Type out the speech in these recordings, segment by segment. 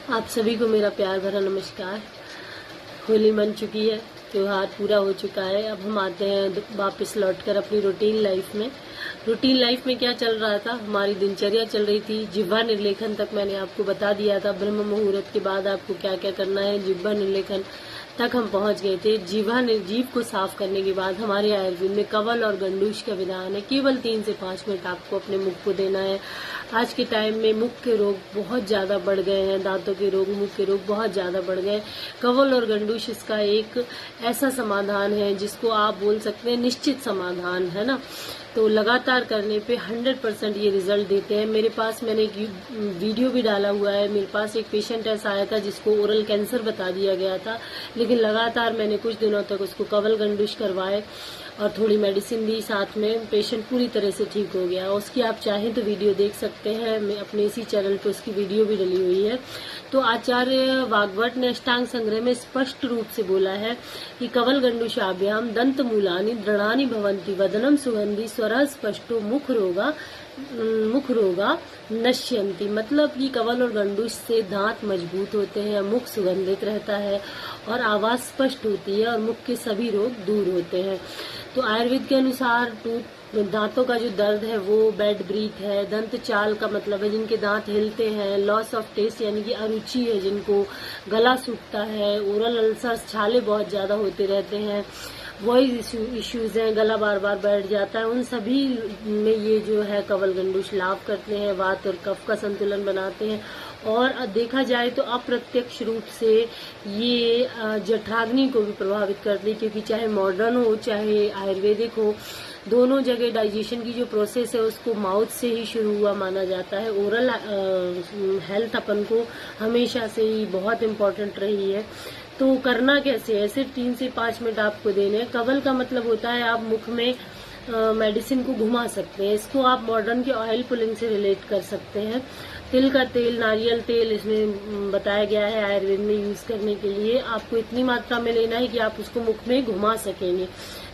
आप सभी को मेरा प्यार भरा नमस्कार। होली मन चुकी है, त्योहार पूरा हो चुका है। अब हम आते हैं वापस लौटकर अपनी रूटीन लाइफ में। रूटीन लाइफ में क्या चल रहा था, हमारी दिनचर्या चल रही थी। जिह्वा निर्लेखन तक मैंने आपको बता दिया था। ब्रह्म मुहूर्त के बाद आपको क्या क्या करना है, जिह्वा निर्लेखन तक हम पहुंच गए थे। जीभ को साफ करने के बाद हमारे आयुर्वेद में कवल और गंडूश का विधान है। केवल 3 से 5 मिनट आपको अपने मुख को देना है। आज के टाइम में मुख के रोग बहुत ज्यादा बढ़ गए हैं, दांतों के रोग, मुख के रोग बहुत ज्यादा बढ़ गए। कवल और गंडूश इसका एक ऐसा समाधान है जिसको आप बोल सकते हैं निश्चित समाधान है ना। तो लगातार करने पे 100% ये रिजल्ट देते हैं। मेरे पास मैंने एक वीडियो भी डाला हुआ है। मेरे पास एक पेशेंट ऐसा आया था जिसको ओरल कैंसर बता दिया गया था, लेकिन लगातार मैंने कुछ दिनों तक उसको कवल गंडूश करवाए और थोड़ी मेडिसिन दी साथ में। पेशेंट पूरी तरह से ठीक हो गया। उसकी आप चाहें तो वीडियो देख सकते हैं, मैं अपने इसी चैनल पर उसकी वीडियो भी डली हुई है। तो आचार्य वाग्भट ने अष्टांग संग्रह में स्पष्ट रूप से बोला है कि कवल गंडूशाभ्याम दंत मूलानि दृढ़ानि भवन्ति वदनम सुगंधि स्वरः स्पष्टो मुख रोगा नश्यन्ति। मतलब कि कवल और गंडूश से दांत मजबूत होते हैं, मुख सुगंधित रहता है और आवाज स्पष्ट होती है और मुख के सभी रोग दूर होते हैं। तो आयुर्वेद के अनुसार दांतों का जो दर्द है वो बैड ब्रीथ है। दंत चाल का मतलब है जिनके दांत हिलते हैं। लॉस ऑफ टेस्ट यानी कि अरुचि है, जिनको गला सूखता है। ओरल अल्सर्स, छाले बहुत ज्यादा होते रहते हैं। वॉइस इश्यूज हैं, गला बार बार बैठ जाता है। उन सभी में ये जो है कवल गंडूश लाभ करते हैं। वात और कफ का संतुलन बनाते हैं और देखा जाए तो अप्रत्यक्ष रूप से ये जठराग्नि को भी प्रभावित करते हैं, क्योंकि चाहे मॉडर्न हो चाहे आयुर्वेदिक हो, दोनों जगह डाइजेशन की जो प्रोसेस है उसको माउथ से ही शुरू हुआ माना जाता है। ओरल हेल्थ अपन को हमेशा से ही बहुत इम्पोर्टेंट रही है। तो करना कैसे है, सिर्फ 3 से 5 मिनट आपको देने हैं। कवल का मतलब होता है आप मुख में मेडिसिन को घुमा सकते हैं। इसको आप मॉडर्न के ऑयल पुलिंग से रिलेट कर सकते हैं। तिल का तेल, नारियल तेल इसमें बताया गया है आयुर्वेद में यूज करने के लिए। आपको इतनी मात्रा में लेना है कि आप उसको मुख में घुमा सकेंगे।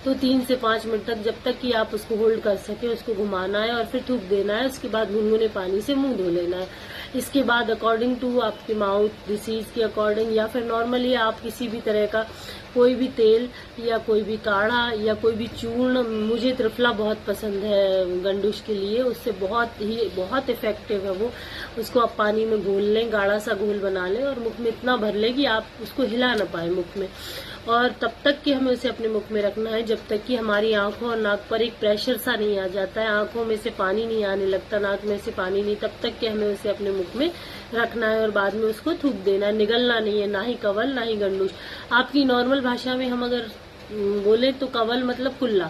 तो 3 से 5 मिनट तक, जब तक कि आप उसको होल्ड कर सके, उसको घुमाना है और फिर थूक देना है। उसके बाद गुनगुने पानी से मुंह धो लेना है। इसके बाद अकॉर्डिंग टू आपके माउथ डिसीज के अकॉर्डिंग या फिर नॉर्मली आप किसी भी तरह का कोई भी तेल या कोई भी काढ़ा या कोई भी चूर्ण, मुझे त्रिफला बहुत पसंद है गंडूश के लिए, उससे बहुत इफेक्टिव है वो। उसको आप पानी में घोल लें, गाढ़ा सा घोल बना लें और मुख में इतना भर लें कि आप उसको हिला ना पाए मुख में। और तब तक कि हमें उसे अपने मुख में रखना है जब तक कि हमारी आंखों और नाक पर एक प्रेशर सा नहीं आ जाता है, आंखों में से पानी नहीं आने लगता, नाक में से पानी नहीं, तब तक कि हमें उसे अपने मुख में रखना है और बाद में उसको थूक देना है। निगलना नहीं है, ना ही कवल ना ही गंडूश। आपकी नॉर्मल भाषा में हम अगर बोले तो कवल मतलब कुल्ला,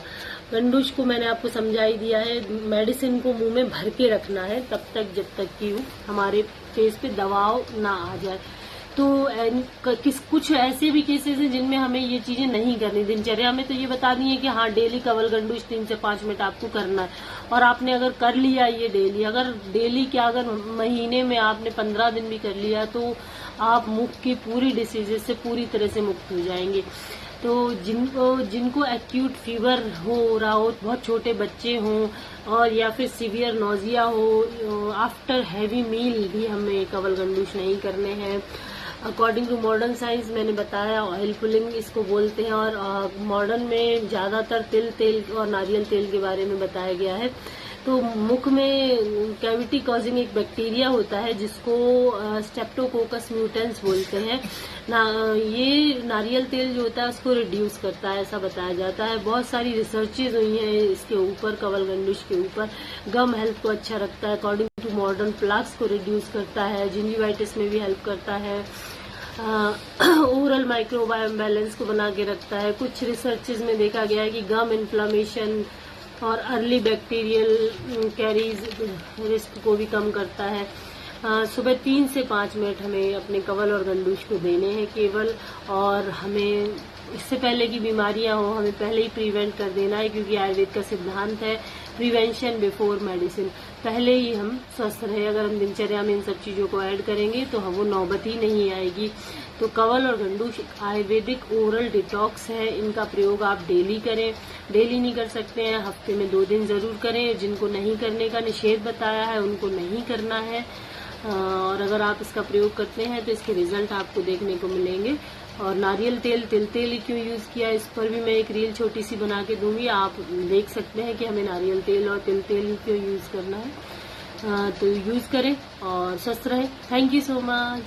गंडूश को मैंने आपको समझा ही दिया है। मेडिसिन को मुंह में भर के रखना है तब तक जब तक कि हमारे फेस पे दबाव ना आ जाए। तो कुछ ऐसे भी केसेस हैं जिनमें हमें ये चीजें नहीं करनी। दिनचर्या में तो ये बता दी है कि हाँ डेली कवल गंडूश 3 से 5 मिनट आपको करना है और आपने अगर कर लिया ये डेली, अगर डेली क्या अगर महीने में आपने 15 दिन भी कर लिया तो आप मुख की पूरी डिसीजेस से पूरी तरह से मुक्त हो जाएंगे। तो जिनको एक्यूट फीवर हो रहा हो, बहुत छोटे बच्चे हों और या फिर सीवियर नोजिया हो, आफ्टर हैवी मील भी हमें कवल गंडूश नहीं करने हैं। अकॉर्डिंग टू मॉडर्न साइंस मैंने बताया ऑयल पुलिंग इसको बोलते हैं और मॉडर्न में ज्यादातर तिल तेल और नारियल तेल के बारे में बताया गया है। तो मुख में कैविटी कॉजिंग एक बैक्टीरिया होता है जिसको स्टेप्टोकोकस म्यूटेंस बोलते हैं ये नारियल तेल जो होता है उसको रिड्यूस करता है, ऐसा बताया जाता है। बहुत सारी रिसर्चेज हुई हैं इसके ऊपर, कवल गंडूश के ऊपर। गम हेल्थ को अच्छा रखता है, अकॉर्डिंग टू मॉडर्न प्लग्स को रिड्यूस करता है, जिंजिवाइटिस में भी हेल्प करता है, ओरल माइक्रोबायोम बैलेंस को बना के रखता है। कुछ रिसर्चेज में देखा गया है कि गम इन्फ्लामेशन और अर्ली बैक्टीरियल कैरीज रिस्क को भी कम करता है। सुबह 3 से 5 मिनट हमें अपने कवल और गंडूश को देने हैं केवल, और हमें इससे पहले की बीमारियां हो हमें पहले ही प्रिवेंट कर देना है, क्योंकि आयुर्वेद का सिद्धांत है प्रिवेंशन बिफोर मेडिसिन। पहले ही हम स्वस्थ रहे, अगर हम दिनचर्या में इन सब चीजों को ऐड करेंगे तो हम वो नौबत ही नहीं आएगी। तो कवल और गंडूश आयुर्वेदिक ओरल डिटॉक्स है, इनका प्रयोग आप डेली करें। डेली नहीं कर सकते हैं, हफ्ते में 2 दिन जरूर करें। जिनको नहीं करने का निषेध बताया है उनको नहीं करना है। और अगर आप इसका प्रयोग करते हैं तो इसके रिजल्ट आपको देखने को मिलेंगे। और नारियल तेल, तिल तेल क्यों यूज किया, इस पर भी मैं एक रील छोटी सी बना के दूंगी, आप देख सकते हैं कि हमें नारियल तेल और तिल तेल क्यों यूज करना है। तो यूज करें और स्वस्थ रहें। Thank you so much.